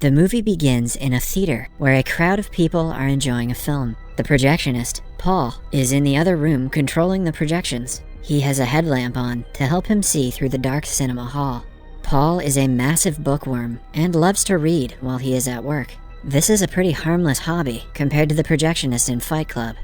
The movie begins in a theater where a crowd of people are enjoying a film. The projectionist, Paul, is in the other room controlling the projections. He has a headlamp on to help him see through the dark cinema hall. Paul is a massive bookworm and loves to read while he is at work. This is a pretty harmless hobby compared to the projectionist in Fight Club.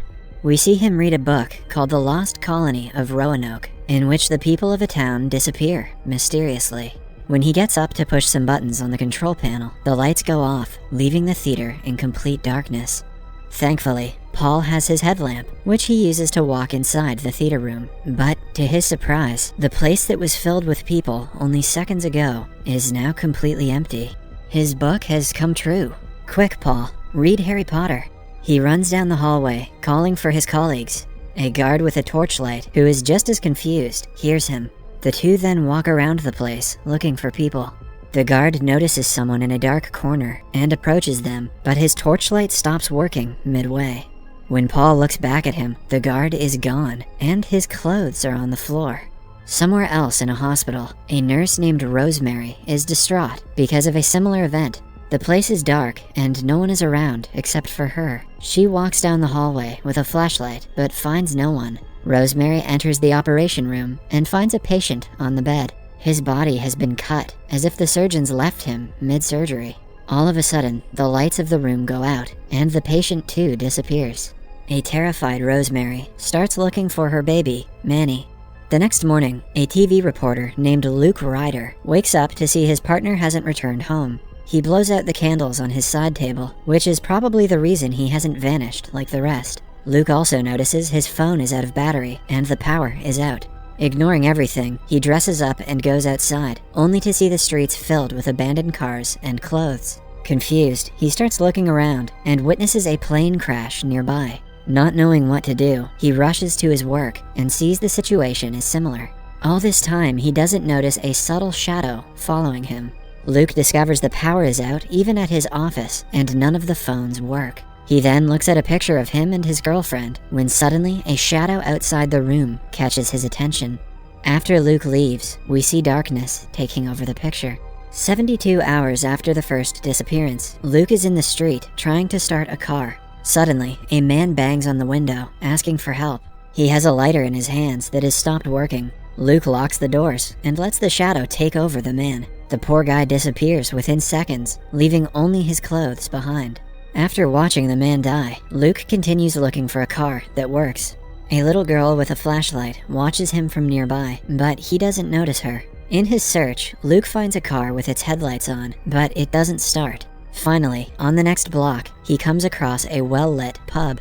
We see him read a book called The Lost Colony of Roanoke, in which the people of a town disappear mysteriously. When he gets up to push some buttons on the control panel, the lights go off, leaving the theater in complete darkness. Thankfully, Paul has his headlamp, which he uses to walk inside the theater room. But to his surprise, the place that was filled with people only seconds ago is now completely empty. His book has come true. Quick, Paul, read Harry Potter. He runs down the hallway, calling for his colleagues. A guard with a torchlight, who is just as confused, hears him. The two then walk around the place, looking for people. The guard notices someone in a dark corner and approaches them, but his torchlight stops working midway. When Paul looks back at him, the guard is gone, and his clothes are on the floor. Somewhere else in a hospital, a nurse named Rosemary is distraught because of a similar event. The place is dark, and no one is around except for her. She walks down the hallway with a flashlight, but finds no one. Rosemary enters the operation room and finds a patient on the bed. His body has been cut, as if the surgeons left him mid-surgery. All of a sudden, the lights of the room go out, and the patient too disappears. A terrified Rosemary starts looking for her baby, Manny. The next morning, a TV reporter named Luke Ryder wakes up to see his partner hasn't returned home. He blows out the candles on his side table, which is probably the reason he hasn't vanished like the rest. Luke also notices his phone is out of battery and the power is out. Ignoring everything, he dresses up and goes outside, only to see the streets filled with abandoned cars and clothes. Confused, he starts looking around and witnesses a plane crash nearby. Not knowing what to do, he rushes to his work and sees the situation is similar. All this time, he doesn't notice a subtle shadow following him. Luke discovers the power is out even at his office, and none of the phones work. He then looks at a picture of him and his girlfriend, when suddenly a shadow outside the room catches his attention. After Luke leaves, we see darkness taking over the picture. 72 hours after the first disappearance, Luke is in the street trying to start a car. Suddenly, a man bangs on the window, asking for help. He has a lighter in his hands that has stopped working. Luke locks the doors and lets the shadow take over the man. The poor guy disappears within seconds, leaving only his clothes behind. After watching the man die, Luke continues looking for a car that works. A little girl with a flashlight watches him from nearby, but he doesn't notice her. In his search, Luke finds a car with its headlights on, but it doesn't start. Finally, on the next block, he comes across a well-lit pub.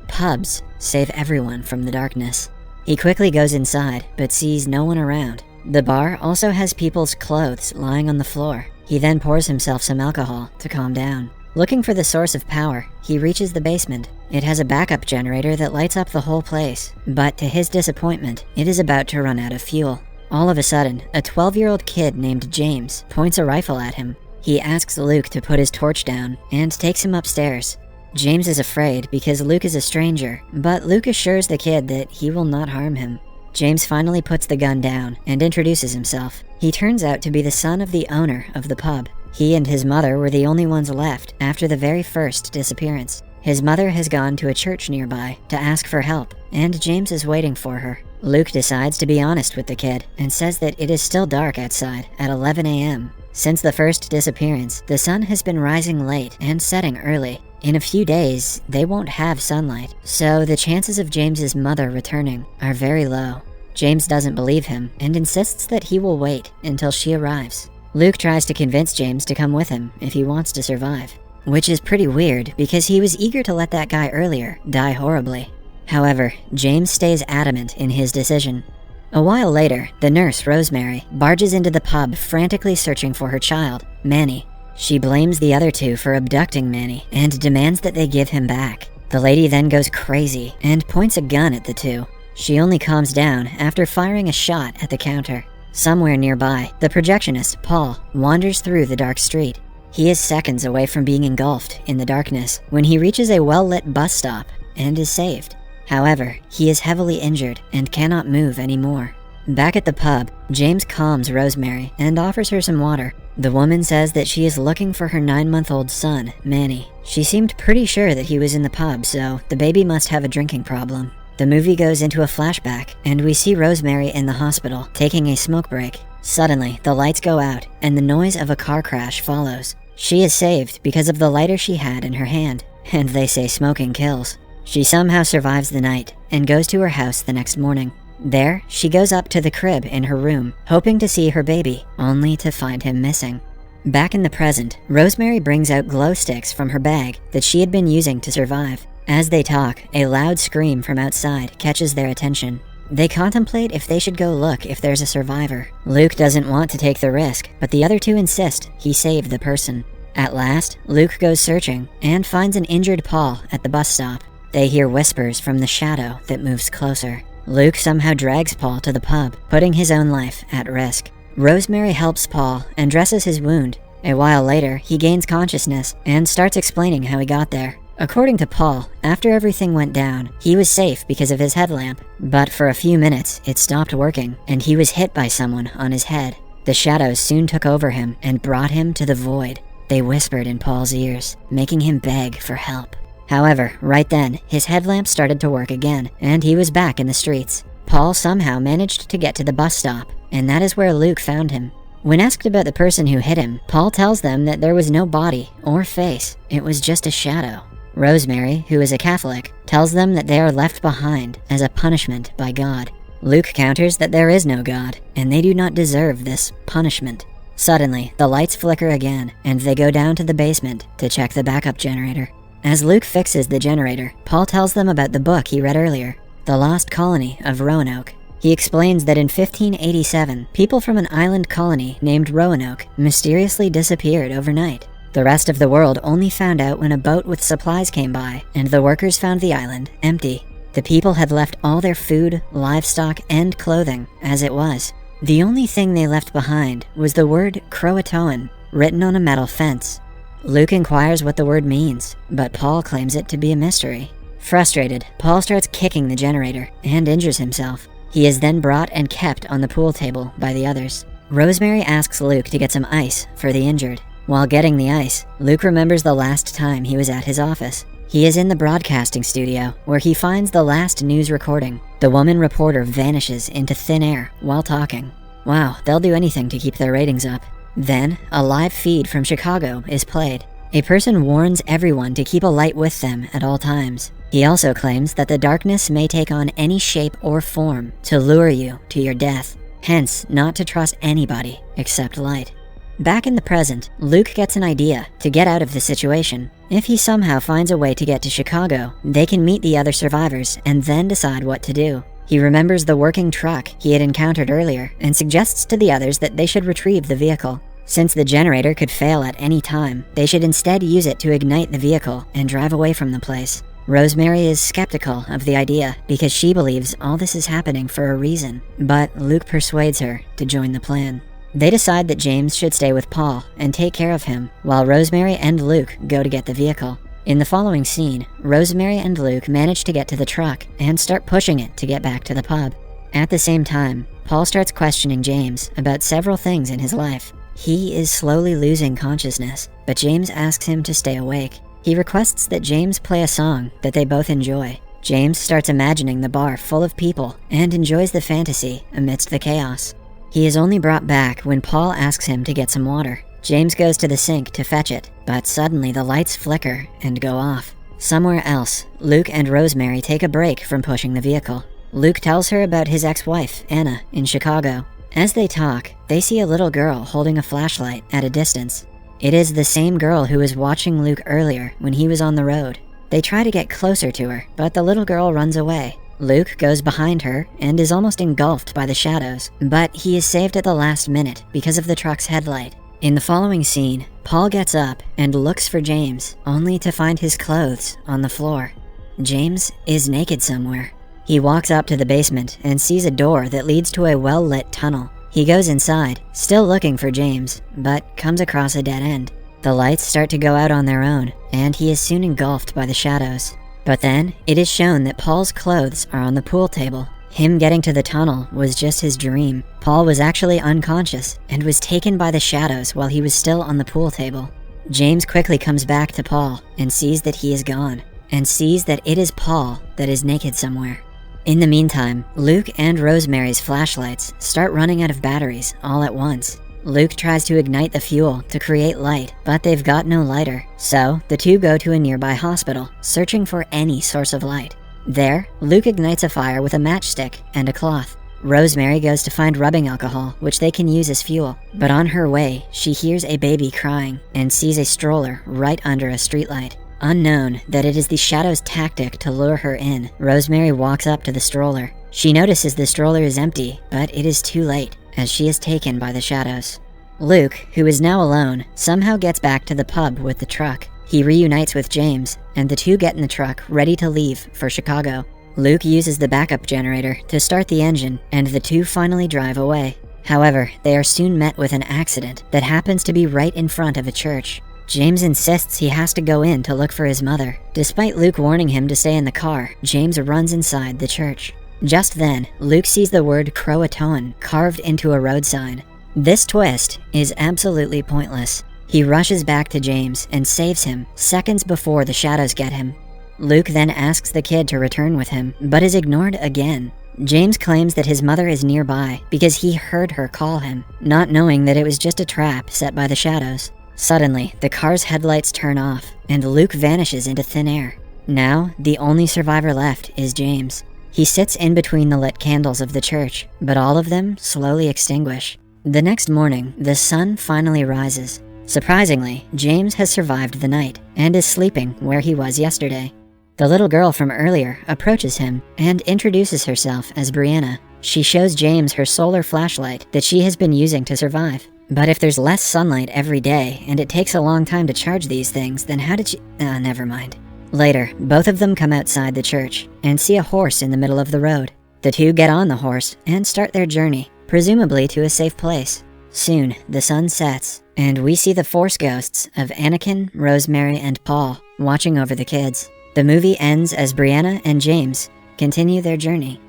Pubs save everyone from the darkness. He quickly goes inside, but sees no one around. The bar also has people's clothes lying on the floor. He then pours himself some alcohol to calm down. Looking for the source of power, he reaches the basement. It has a backup generator that lights up the whole place, but to his disappointment, it is about to run out of fuel. All of a sudden, a 12-year-old kid named James points a rifle at him. He asks Luke to put his torch down and takes him upstairs. James is afraid because Luke is a stranger, but Luke assures the kid that he will not harm him. James finally puts the gun down and introduces himself. He turns out to be the son of the owner of the pub. He and his mother were the only ones left after the very first disappearance. His mother has gone to a church nearby to ask for help, and James is waiting for her. Luke decides to be honest with the kid and says that it is still dark outside at 11 a.m. Since the first disappearance, the sun has been rising late and setting early. In a few days, they won't have sunlight, so the chances of James's mother returning are very low. James doesn't believe him and insists that he will wait until she arrives. Luke tries to convince James to come with him if he wants to survive, which is pretty weird because he was eager to let that guy earlier die horribly. However, James stays adamant in his decision. A while later, the nurse, Rosemary, barges into the pub frantically searching for her child, Manny. She blames the other two for abducting Manny and demands that they give him back. The lady then goes crazy and points a gun at the two. She only calms down after firing a shot at the counter. Somewhere nearby, the projectionist, Paul, wanders through the dark street. He is seconds away from being engulfed in the darkness when he reaches a well-lit bus stop and is saved. However, he is heavily injured and cannot move anymore. Back at the pub, James calms Rosemary and offers her some water. The woman says that she is looking for her 9-month-old son, Manny. She seemed pretty sure that he was in the pub, so the baby must have a drinking problem. The movie goes into a flashback, and we see Rosemary in the hospital, taking a smoke break. Suddenly, the lights go out, and the noise of a car crash follows. She is saved because of the lighter she had in her hand, and they say smoking kills. She somehow survives the night, and goes to her house the next morning. There, she goes up to the crib in her room, hoping to see her baby, only to find him missing. Back in the present, Rosemary brings out glow sticks from her bag that she had been using to survive. As they talk, a loud scream from outside catches their attention. They contemplate if they should go look if there's a survivor. Luke doesn't want to take the risk, but the other two insist he save the person. At last, Luke goes searching and finds an injured Paul at the bus stop. They hear whispers from the shadow that moves closer. Luke somehow drags Paul to the pub, putting his own life at risk. Rosemary helps Paul and dresses his wound. A while later, he gains consciousness and starts explaining how he got there. According to Paul, after everything went down, he was safe because of his headlamp, but for a few minutes it stopped working and he was hit by someone on his head. The shadows soon took over him and brought him to the void. They whispered in Paul's ears, making him beg for help. However, right then, his headlamp started to work again, and he was back in the streets. Paul somehow managed to get to the bus stop, and that is where Luke found him. When asked about the person who hit him, Paul tells them that there was no body or face, it was just a shadow. Rosemary, who is a Catholic, tells them that they are left behind as a punishment by God. Luke counters that there is no God, and they do not deserve this punishment. Suddenly, the lights flicker again, and they go down to the basement to check the backup generator. As Luke fixes the generator, Paul tells them about the book he read earlier, The Lost Colony of Roanoke. He explains that in 1587, people from an island colony named Roanoke mysteriously disappeared overnight. The rest of the world only found out when a boat with supplies came by, and the workers found the island empty. The people had left all their food, livestock, and clothing as it was. The only thing they left behind was the word Croatoan, written on a metal fence. Luke inquires what the word means, but Paul claims it to be a mystery. Frustrated, Paul starts kicking the generator and injures himself. He is then brought and kept on the pool table by the others. Rosemary asks Luke to get some ice for the injured. While getting the ice, Luke remembers the last time he was at his office. He is in the broadcasting studio, where he finds the last news recording. The woman reporter vanishes into thin air while talking. Wow, they'll do anything to keep their ratings up. Then, a live feed from Chicago is played. A person warns everyone to keep a light with them at all times. He also claims that the darkness may take on any shape or form to lure you to your death, hence not to trust anybody except light. Back in the present, Luke gets an idea to get out of the situation. If he somehow finds a way to get to Chicago, they can meet the other survivors and then decide what to do. He remembers the working truck he had encountered earlier and suggests to the others that they should retrieve the vehicle. Since the generator could fail at any time, they should instead use it to ignite the vehicle and drive away from the place. Rosemary is skeptical of the idea because she believes all this is happening for a reason, but Luke persuades her to join the plan. They decide that James should stay with Paul and take care of him, while Rosemary and Luke go to get the vehicle. In the following scene, Rosemary and Luke manage to get to the truck and start pushing it to get back to the pub. At the same time, Paul starts questioning James about several things in his life. He is slowly losing consciousness, but James asks him to stay awake. He requests that James play a song that they both enjoy. James starts imagining the bar full of people and enjoys the fantasy amidst the chaos. He is only brought back when Paul asks him to get some water. James goes to the sink to fetch it, but suddenly the lights flicker and go off. Somewhere else, Luke and Rosemary take a break from pushing the vehicle. Luke tells her about his ex-wife, Anna, in Chicago. As they talk, they see a little girl holding a flashlight at a distance. It is the same girl who was watching Luke earlier when he was on the road. They try to get closer to her, but the little girl runs away. Luke goes behind her and is almost engulfed by the shadows, but he is saved at the last minute because of the truck's headlight. In the following scene, Paul gets up and looks for James, only to find his clothes on the floor. James is naked somewhere. He walks up to the basement and sees a door that leads to a well-lit tunnel. He goes inside, still looking for James, but comes across a dead end. The lights start to go out on their own, and he is soon engulfed by the shadows. But then, it is shown that Paul's clothes are on the pool table. Him getting to the tunnel was just his dream. Paul was actually unconscious and was taken by the shadows while he was still on the pool table. James quickly comes back to Paul and sees that he is gone, and sees that it is Paul that is naked somewhere. In the meantime, Luke and Rosemary's flashlights start running out of batteries all at once. Luke tries to ignite the fuel to create light, but they've got no lighter, so the two go to a nearby hospital, searching for any source of light. There, Luke ignites a fire with a matchstick and a cloth. Rosemary goes to find rubbing alcohol, which they can use as fuel, but on her way, she hears a baby crying and sees a stroller right under a streetlight. Unknown that it is the Shadow's tactic to lure her in, Rosemary walks up to the stroller. She notices the stroller is empty, but it is too late, as she is taken by the shadows. Luke, who is now alone, somehow gets back to the pub with the truck. He reunites with James, and the two get in the truck ready to leave for Chicago. Luke uses the backup generator to start the engine, and the two finally drive away. However, they are soon met with an accident that happens to be right in front of a church. James insists he has to go in to look for his mother. Despite Luke warning him to stay in the car, James runs inside the church. Just then, Luke sees the word Croatoan carved into a road sign. This twist is absolutely pointless. He rushes back to James and saves him seconds before the shadows get him. Luke then asks the kid to return with him, but is ignored again. James claims that his mother is nearby because he heard her call him, not knowing that it was just a trap set by the shadows. Suddenly, the car's headlights turn off, and Luke vanishes into thin air. Now, the only survivor left is James. He sits in between the lit candles of the church, but all of them slowly extinguish. The next morning, the sun finally rises. Surprisingly, James has survived the night and is sleeping where he was yesterday. The little girl from earlier approaches him and introduces herself as Brianna. She shows James her solar flashlight that she has been using to survive. But if there's less sunlight every day and it takes a long time to charge these things, then how did she... never mind. Later, both of them come outside the church and see a horse in the middle of the road. The two get on the horse and start their journey, presumably to a safe place. Soon, the sun sets, and we see the Force ghosts of Anakin, Rosemary, and Paul watching over the kids. The movie ends as Brianna and James continue their journey.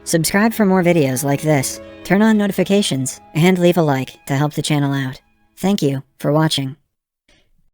Subscribe for more videos like this, turn on notifications, and leave a like to help the channel out. Thank you for watching.